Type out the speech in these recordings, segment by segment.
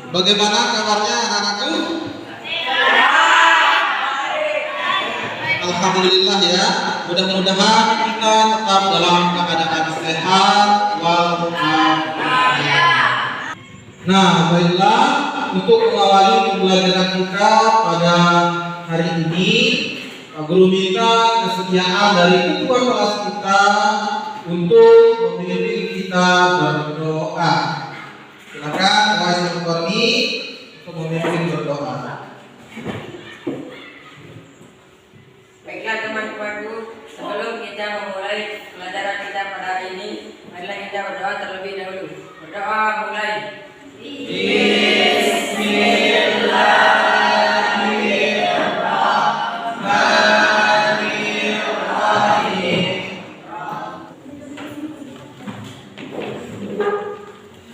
Bagaimana kabarnya anak-anakku? Alhamdulillah ya. Mudah-mudahan kita tetap dalam keadaan sehat walafiat. Nah, baiklah, untuk mengawali pembelajaran kita pada hari ini, Pak Guru minta kesediaan dari ketua kelas kita untuk memimpin kita berdoa. Silakan Wais Koni untuk memimpin berdoa. Baiklah teman-temanku, sebelum kita memulai pelajaran kita pada hari ini, marilah kita berdoa terlebih dahulu. Berdoa mulai.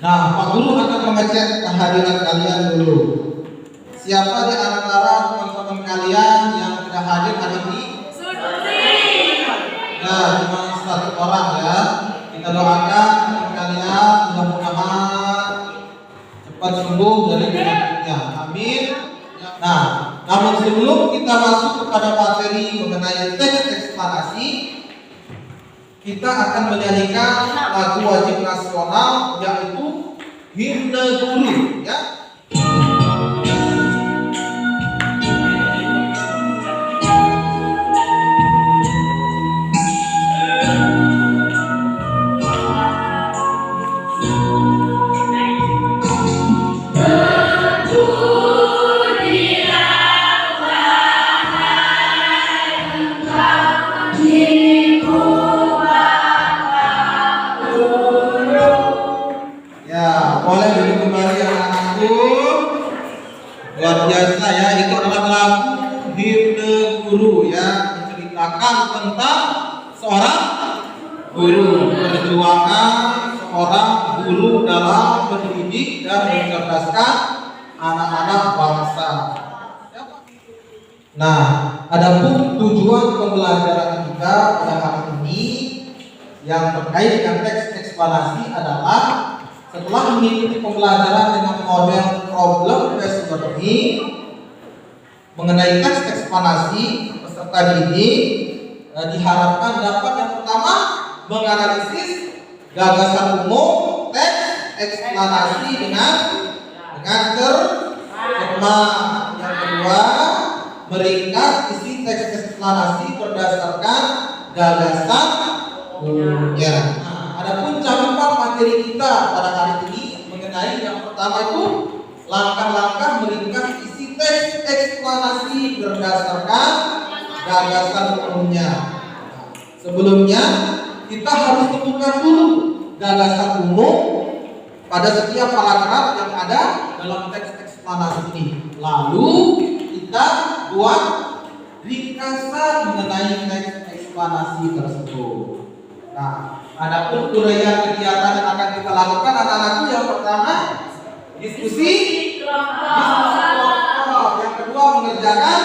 Nah, Pak Guru akan mengecek kehadiran kalian dulu. Siapa di antara teman-teman kalian yang tidak hadir hari ini? Nah, cuma satu orang ya. Kita doakan teman kalian mudah-mudahan cepat sembuh dari penyakitnya. Amin. Nah, namun sebelum kita masuk kepada materi mengenai teks eksplanasi, kita akan menyanyikan lagu wajib nasional yaitu Himne Guru ya. Boleh duduk kembali anak-anakku. Luar biasa ya, itu adalah lagu Himne Guru ya, menceritakan tentang seorang guru, perjuangan seorang guru dalam mendidik dan mencerdaskan anak-anak bangsa. Nah, adapun tujuan pembelajaran kita pada hari ini yang terkait dengan teks eksplanasi adalah setelah mengikuti pembelajaran dengan model problem based learning mengenai teks eksplanasi, peserta didik diharapkan dapat yang pertama menganalisis gagasan umum teks eksplanasi dengan cermat. Yang kedua, meringkas isi teks eksplanasi berdasarkan gagasan umumnya. Adapun cakupan materi kita pada hari ini mengenai yang pertama itu langkah-langkah meringkas isi teks eksplanasi berdasarkan gagasan umumnya. Sebelumnya kita harus temukan dulu gagasan umum pada setiap paragraf yang ada dalam teks eksplanasi ini. Lalu kita buat ringkasan mengenai teks eksplanasi tersebut. Nah, adapun uraian kegiatan yang akan kita lakukan anak-anakku, yang pertama diskusi kelompok, yang kedua mengerjakan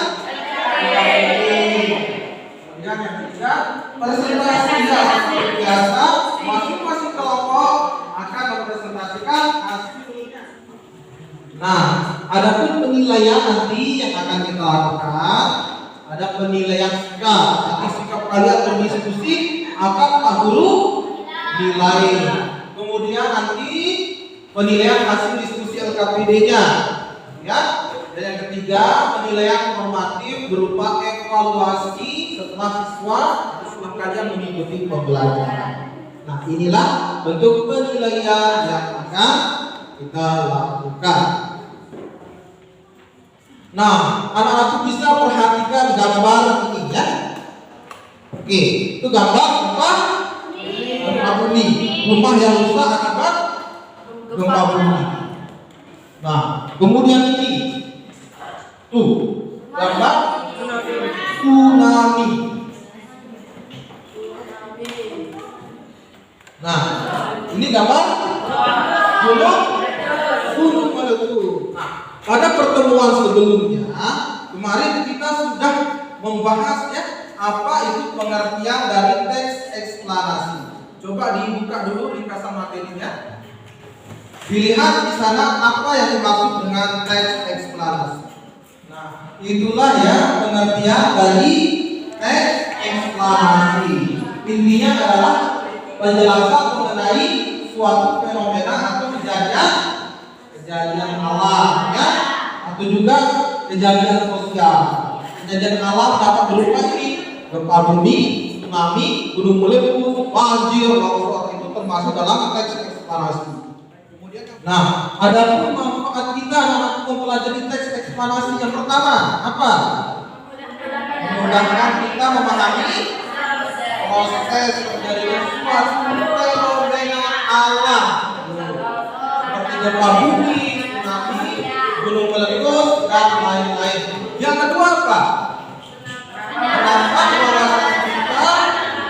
kemudian yang ketiga presentasi. Seperti biasa, masing-masing kelompok akan mempresentasikan hasilnya. Nah, adapun penilaian nanti yang akan kita lakukan, ada penilaian sikap. Nanti sikap kalian berdiskusi akan Pak Guru nilai. Kemudian nanti penilaian hasil diskusi LKPD-nya ya. Dan yang ketiga, penilaian formatif berupa evaluasi setelah siswa setelah kalian mengikuti pembelajaran. Nah, inilah bentuk penilaian yang akan kita lakukan. Nah, anak-anak bisa perhatikan gambar ini ya. Oke, itu gambar gempa bumi. Rumah yang rusak akibat gempa bumi. Nah, kemudian ini tuh gambar tsunami. Nah, ini gambar gunung meletus. Nah, pada pertemuan sebelumnya kemarin kita sudah membahas ya apa itu pengertian dari teks eksplanasi. Coba dibuka dulu ringkasan materinya. Dilihat di sana apa yang dimaksud dengan teks eksplanasi. Nah, itulah ya pengertian dari teks eksplanasi. Intinya adalah penjelasan mengenai suatu fenomena atau kejadian alam, ya, atau juga kejadian sosial. Kejadian alam dapat berupa ini: gempa bumi, tsunami, gunung meletus, banjir, longsor. Itu termasuk dalam teks eksplanasi. Nah, ada pun manfaat kita dalam mempelajari teks eksplanasi. Yang pertama apa? Memudahkan kita memahami proses terjadinya suatu fenomena alam seperti gempa bumi, tsunami, gunung meletus, dan lain-lain. Yang kedua apa? Menambah wawasan kita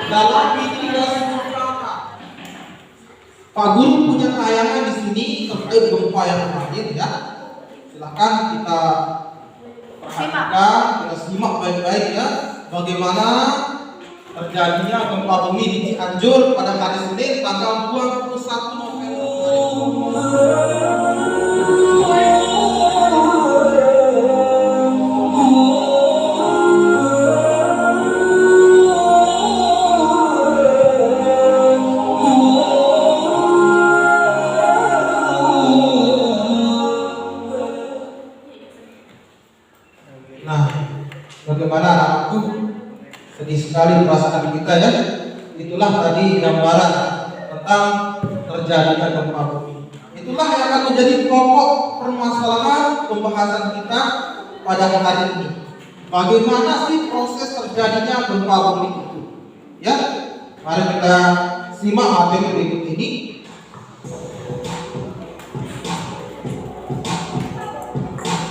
dalam mitigasi bencana. Pak Guru punya tayangan di sini terkait gempa yang terakhir, ya. Silakan kita perhatikan, kita simak baik-baik, ya, bagaimana terjadinya gempa bumi di Cianjur pada hari Senin tanggal 21 November. Nah, bagaimana anakku? Sedih sekali perasaan kita, ya. Itulah tadi gambaran tentang terjadinya gempa bumi. Itulah yang akan menjadi pokok permasalahan pembahasan kita pada hari ini. Bagaimana sih proses terjadinya gempa bumi itu? Ya, mari kita simak materi berikut ini.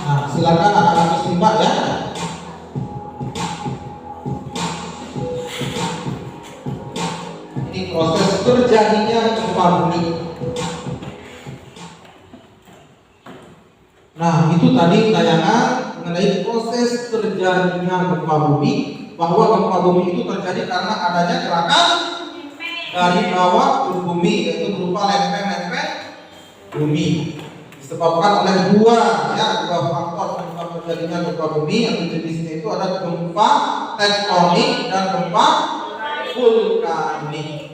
Nah, silakan anak-anak simak, ya. Proses terjadinya gempa bumi. Nah, itu tadi tayangan mengenai proses terjadinya gempa bumi, bahwa gempa bumi itu terjadi karena adanya gerakan dari bawah ke bumi, yaitu berupa lempeng-lempeng bumi, disebabkan oleh dua faktor penyebab terjadinya gempa bumi, yang jenisnya itu ada gempa tektonik dan gempa vulkanik.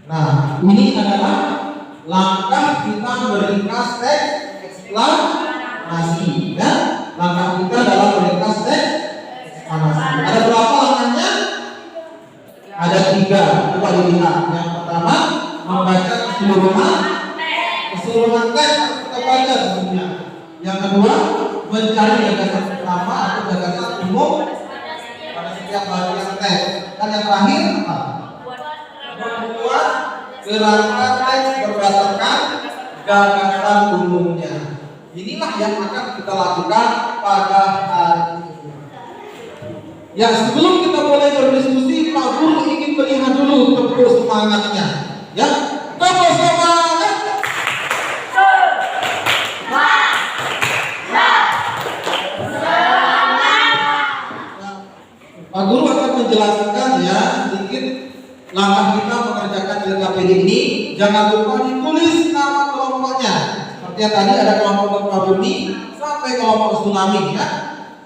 Nah, ini adalah langkah kita meringkas teks eksplanasi, ya. Langkah kita dalam meringkas teks eksplanasi. Ada berapa langkahnya? Ada 3. Coba dilihat. Yang pertama, membaca keseluruhan teks kita baca sebelumnya. Yang kedua, mencari gagasan utama atau gagasan umum pada setiap bagian teks. Dan yang terakhir apa? Membuat kerangka teks berdasarkan gagasan umumnya. Inilah yang akan kita lakukan pada hari ini. Ya, sebelum kita mulai berdiskusi, Pak Guru ingin melihat dulu tepuk semangatnya. Ya, tepuk semangat. Pak Guru akan menjelaskan, ya, sedikit langkah kita mengerjakan LKPD ini. Jangan lupa ditulis nama kelompoknya. Seperti yang tadi ada kelompok gempa bumi sampai kelompok tsunami, ya.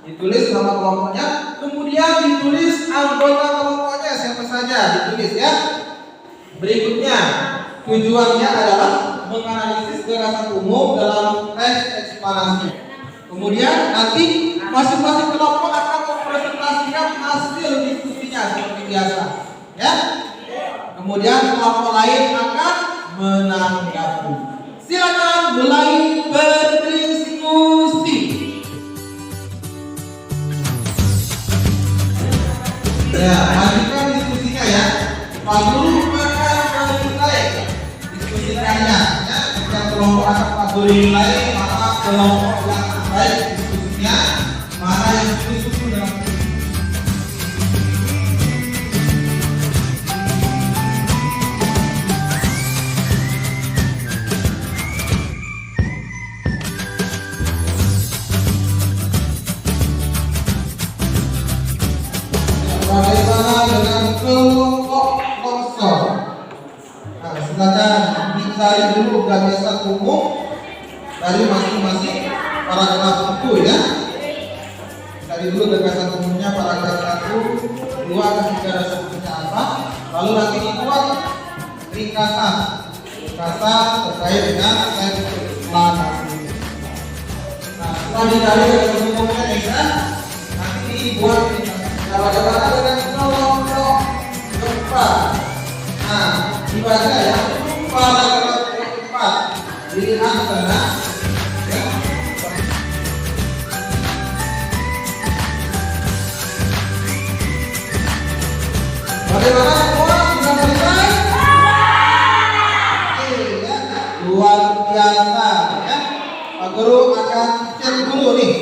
Ditulis nama kelompoknya, kemudian ditulis anggota kelompoknya siapa saja, ditulis, ya. Berikutnya, tujuannya adalah menganalisis gagasan umum dalam teks eksplanasi. Kemudian nanti masing-masing kelompok akan mempresentasikan hasil diskusinya seperti biasa, ya. Kemudian kelompok lain akan menanggapi. Silakan mulai berdiskusi. Ya, lanjutkan diskusinya, ya. Pak Guru akan memulai diskusikannya, ya. Jika kelompok akan Pak Guru nilai, maka kelompok yang terbaik diskusinya mana yang diskusi dalam bagaimana dengan kelompok longsor. Nah, silakan bisa cari dulu gagasan umum dari masing-masing paragraf itu ya. Cari dulu gagasan umumnya paragraf 1, 2, ketiga dan seterusnya apa. Lalu nanti dibuat ringkasan terkait dengan teks eksplanasi. Nah, setelah dicari gagasan umumnya ya, nanti dibuat bagaimana dengan kelompok keempat. Nah, dibaca ya, paragraf keempat dilihat sana ya. Bagaimana semua sudah selesai? Oke ya, luar biasa ya. Pak Guru akan cek dulu nih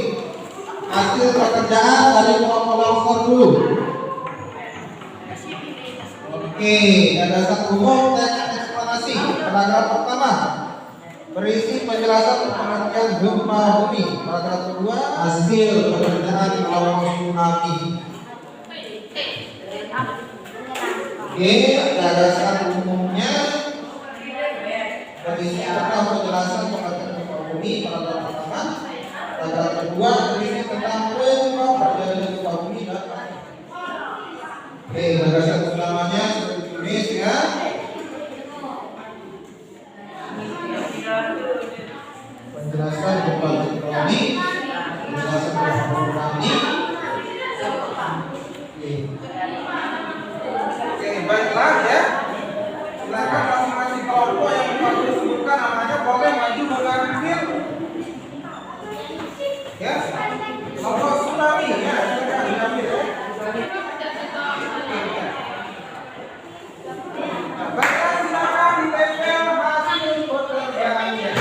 hasil pekerjaan dari kelompok longsor dulu. Oke, gagasan umum teks eksplanasi paragraf pertama berisi penjelasan pengertian gempa bumi. Paragraf kedua hasil pekerjaan kelompok tsunami. Oke, gagasan umumnya berisi tentang penjelasan pengertian gempa bumi. Paragraf pertama. Paragraf kedua berisi tentang penyebab terjadinya gempa bumi dan oke, gagasan utamanya seperti tulis ya. Penjelasan gempa tsunami, penjelasan gempa tsunami. Oke, baiklah ya. Silakan masing-masing kelompok yang Pak Guru sebutkan namanya boleh maju mengambil. Ya, kelompok tsunami ya, silakan diambil ya. Baiklah, silakan ditempel hasil pekerjaannya.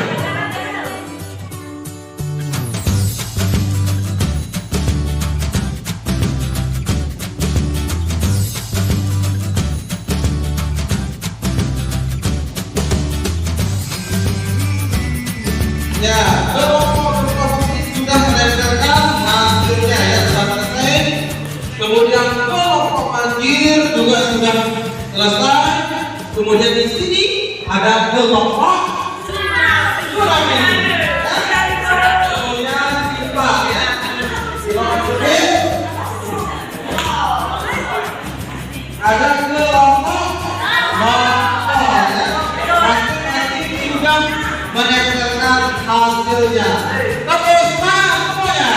Ya, kelompok sudah menempelkan hasilnya ya, sudah selesai. Kemudian kelompok banjir juga sudah selesai. Kemudian di sini ada kelompok tsunami. Kemudian tiba ya. Ada kelompok motor ya. Masing-masing sudah menempelkan hasilnya. Tepuk semangat semuanya.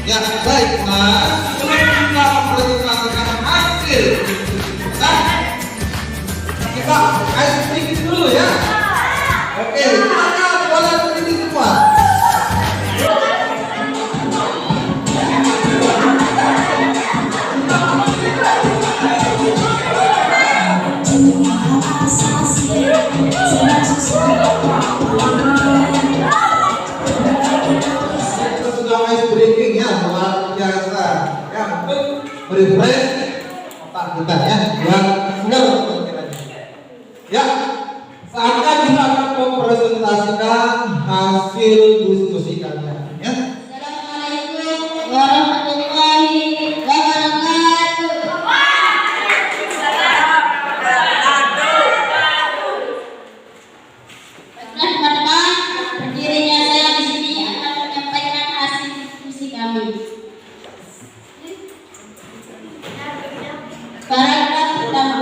Ya, baiklah. Sebelum kita mempresentasikan hasil, kita sedikit dulu ya. Oke, silakan boleh berdiri semua. Breaking ya, luar biasa ya, untuk refresh otak kita ya, biar segar ya. Saatnya kita akan mempresentasikan hasil diskusi kalian ya. Assalamualaikum warahmatullahi wabarakatuh. Teman-teman, berdirinya saya di sini akan menyampaikan hasil diskusi kami. Paragraf pertama.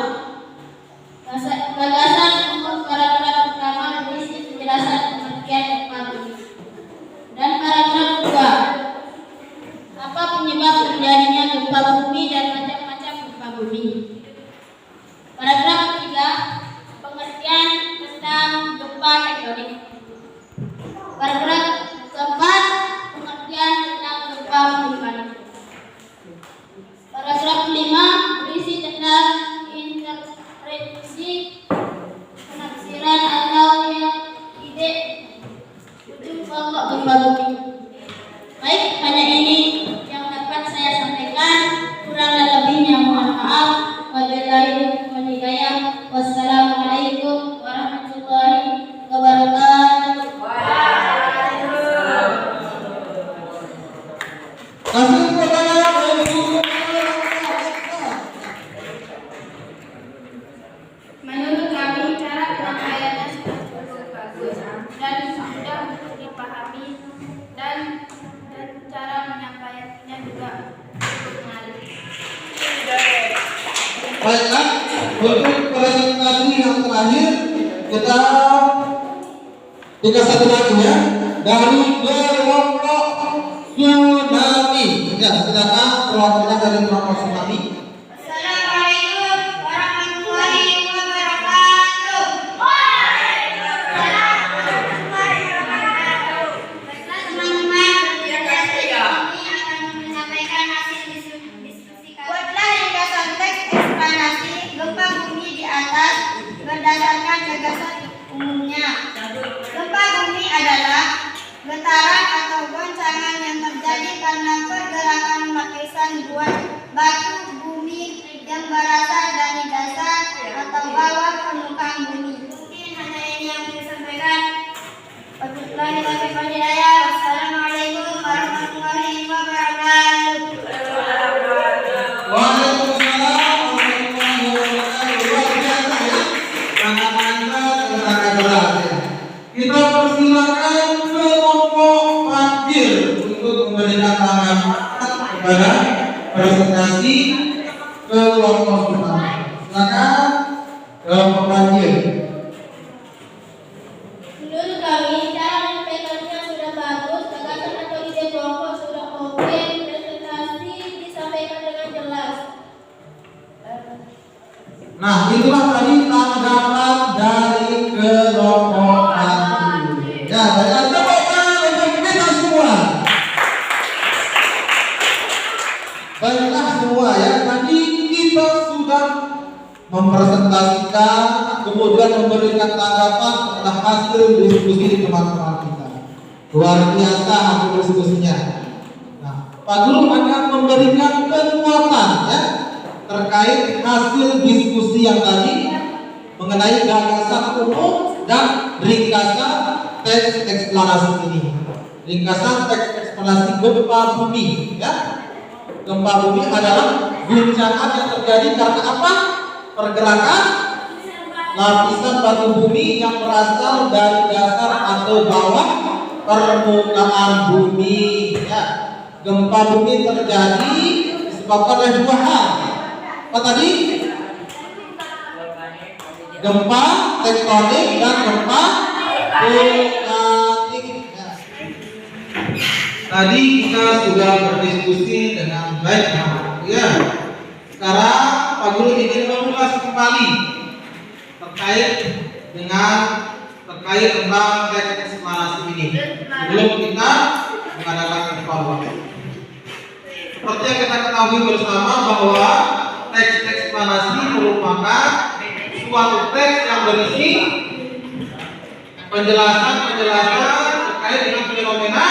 Gagasan umum paragraf pertama berisi penjelasan pengertian gempa bumi. Dan paragraf kedua, apa penyebab terjadinya gempa bumi dan macam-macam gempa bumi. Paragraf ketiga, pengertian tentang gempa tektonik. Paragraf keempat, pengertian tentang gempa vulkanik. Paragraf kelima berisi tentang interpretasi penafsiran atau ide ujung pokok gempa bumi. Baik, hanya ini yang dapat saya sampaikan. Kurang dan lebihnya mohon maaf. Wabillahi taufiq wal hidayah. Wassalamualaikum warahmatullahi wabarakatuh. Waalaikumsalam. Baiklah, untuk presentasi yang terakhir kita tinggal satu lagi ya, dari kelompok tsunami. Ya, silakan perwakilan dari kelompok tsunami. Assalamualaikum warahmatullahi wabarakatuh. Waalaikumsalam warahmatullahi wabarakatuh. Baiklah teman-teman, presentasi ini akan menyampaikan hasil diskusi kami. Buatlah ringkasan teks eksplanasi gempa bumi di atas berdasarkan gagasan umumnya. Gempa bumi adalah getaran atau goncangan yang terjadi karena pergerakan lapisan buat batu bumi yang berasal dari dasar atau bawah permukaan bumi. Mungkin hanya ini yang saya sampaikan. Wabillahi taufiq wal hidayah. Wassalamualaikum warahmatullahi wabarakatuh. Waalaikumsalam warahmatullahi wabarakatuh. Luar biasa ya, sangat-sangat berat ya. Kita persilakan kelompok Fadil untuk memberikan tanggapan kepada presentasi kelompok tsunami. Silakan kelompok Fadil. Menurut kami, cara menyampaikannya sudah bagus, gagasan atau ide kelompok sudah oke, presentasi disampaikan dengan jelas. Nah, itulah tadi tanggapan dari kelompok Fadil. Ya, baiklah, tepuk tangan untuk kita semua. Baiklah semua ya, tadi kita sudah mempresentasikan, kemudian memberikan tanggapan tentang hasil diskusi teman-teman kita. Luar biasa hasil diskusinya. Nah, Pak Guru akan memberikan penguatan ya terkait hasil diskusi yang tadi mengenai gagasan umum dan ringkasan teks eksplanasi ini. Ringkasan teks eksplanasi gempa bumi ya. Gempa bumi adalah guncangan yang terjadi karena apa? Pergerakan lapisan batu bumi yang berasal dari dasar atau bawah permukaan bumi ya. Gempa bumi terjadi disebabkan oleh dua hal. Apa tadi? Gempa tektonik dan gempa vulkanik ya. Tadi kita sudah berdiskusi dengan baik ya. Sekarang Pak Guru ingin mengulas kembali terkait tentang teks eksplanasi ini sebelum kita mengadakan evaluasi. Seperti yang kita ketahui bersama bahwa teks eksplanasi merupakan suatu teks yang berisi penjelasan terkait dengan fenomena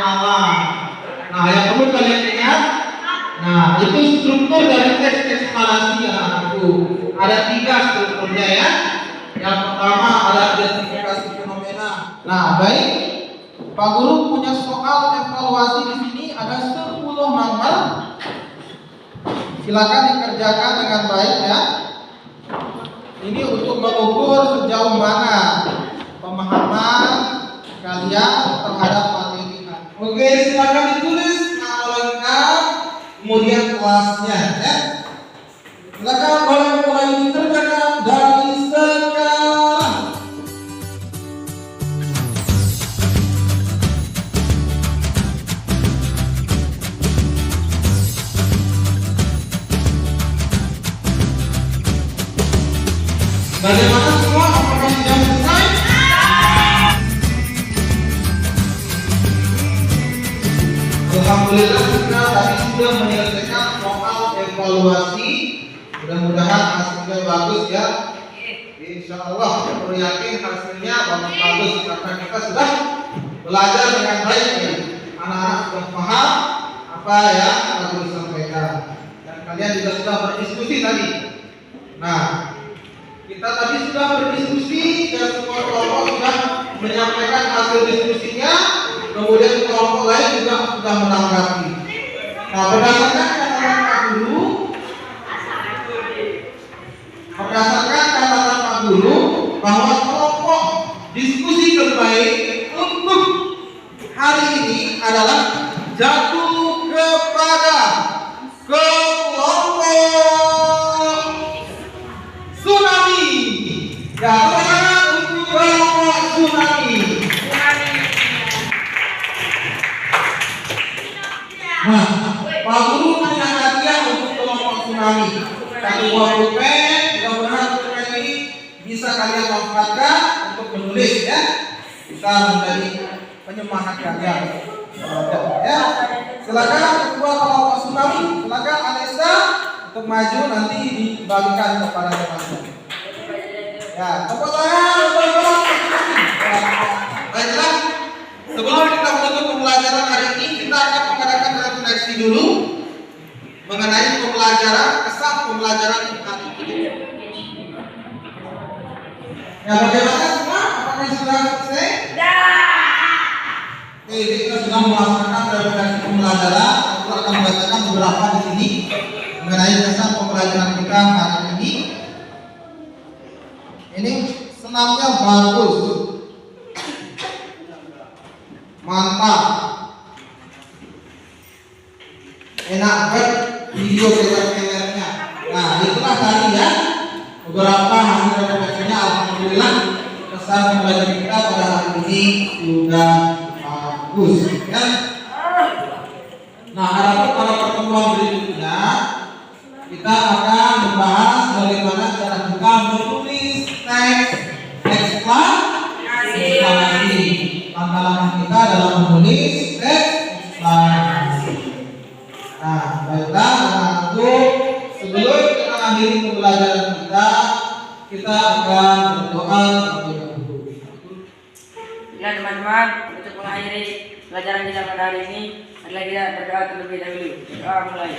alam. Nah, yang perlu kalian ingat, nah itu struktur dari teks eksplanasi yang itu ada 3 strukturnya ya. Yang pertama ada identifikasi fenomena. Nah, baik, Pak Guru punya soal evaluasi di sini ada 10 nomor. Silakan dikerjakan dengan baik ya. Ini untuk mengukur sejauh mana pemahaman kalian terhadap materi. Oke, silakan ditulis nama lengkap, kemudian kelasnya ya. Silakan mulai dikerjakan dari sekarang. Bagaimana semua? Apakah sudah selesai? Alhamdulillah kita tadi sudah menyelesaikan soal evaluasi. Mudah-mudahan hasilnya bagus ya. Insya Allah saya yakin hasilnya bagus karena kita sudah belajar dengan baik ya. Anak-anak sudah paham apa yang harus disampaikan dan kalian juga sudah berdiskusi tadi. Nah, kita tadi sudah berdiskusi dan semua kelompok sudah menyampaikan hasil diskusinya, kemudian kelompok lain juga sudah menanggapi. Nah, berdasarkan catatan Pak Guru, bahwa kelompok diskusi terbaik untuk hari ini adalah jatuh kepada kelompok memahami. Satu buah pulpen, mudah-mudahan pulpen ini bisa kalian manfaatkan untuk menulis ya. Bisa menjadi penyemangat kalian. Ya. Silakan ketua kalau Pak Sunami, silakan Anessa untuk maju nanti dibagikan kepada teman-teman. Ya, tepuk tangan untuk baiklah. Sebelum kita menutup pembelajaran hari ini, kita akan mengadakan refleksi dulu mengenai pembelajaran, kesan pembelajaran hari ini. Ya, bagaimana semua? Apakah sudah selesai? Oke, kita sudah melaksanakan refleksi pembelajaran. Aku akan membacakan beberapa di sini mengenai kesan pembelajaran kita hari ini. Ini senamnya bagus, mantap, enak banget video keler-kelernya. Nah, itulah tadi ya beberapa hasil refleksinya. Alhamdulillah kesan pembelajaran kita pada hari ini sudah bagus ya. Nah, harapan pada pertemuan berikutnya kita akan membahas bagaimana cara kita menulis teks eksplanasi. Tantangan kita dalam menulis teks eksplanasi. Nah, baiklah anak-anakku, sebelum kita akhiri pembelajaran kita akan berdoa terlebih dahulu. Nah teman-teman, untuk mengakhiri pelajaran kita pada hari ini adalah kita berdoa terlebih dahulu. Doa mulai.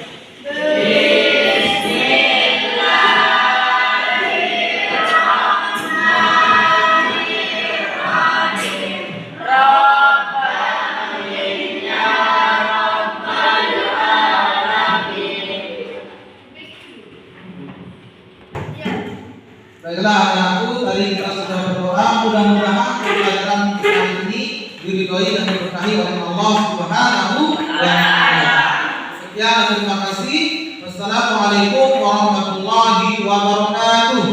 Baiklah anakku, tadi kita sudah berdoa, mudah-mudahan pembelajaran kali ini diridhoi dan diberkahi oleh Allah Subhanahu wa Ta'ala. Sekian, terima kasih. Wassalamualaikum warahmatullahi wabarakatuh.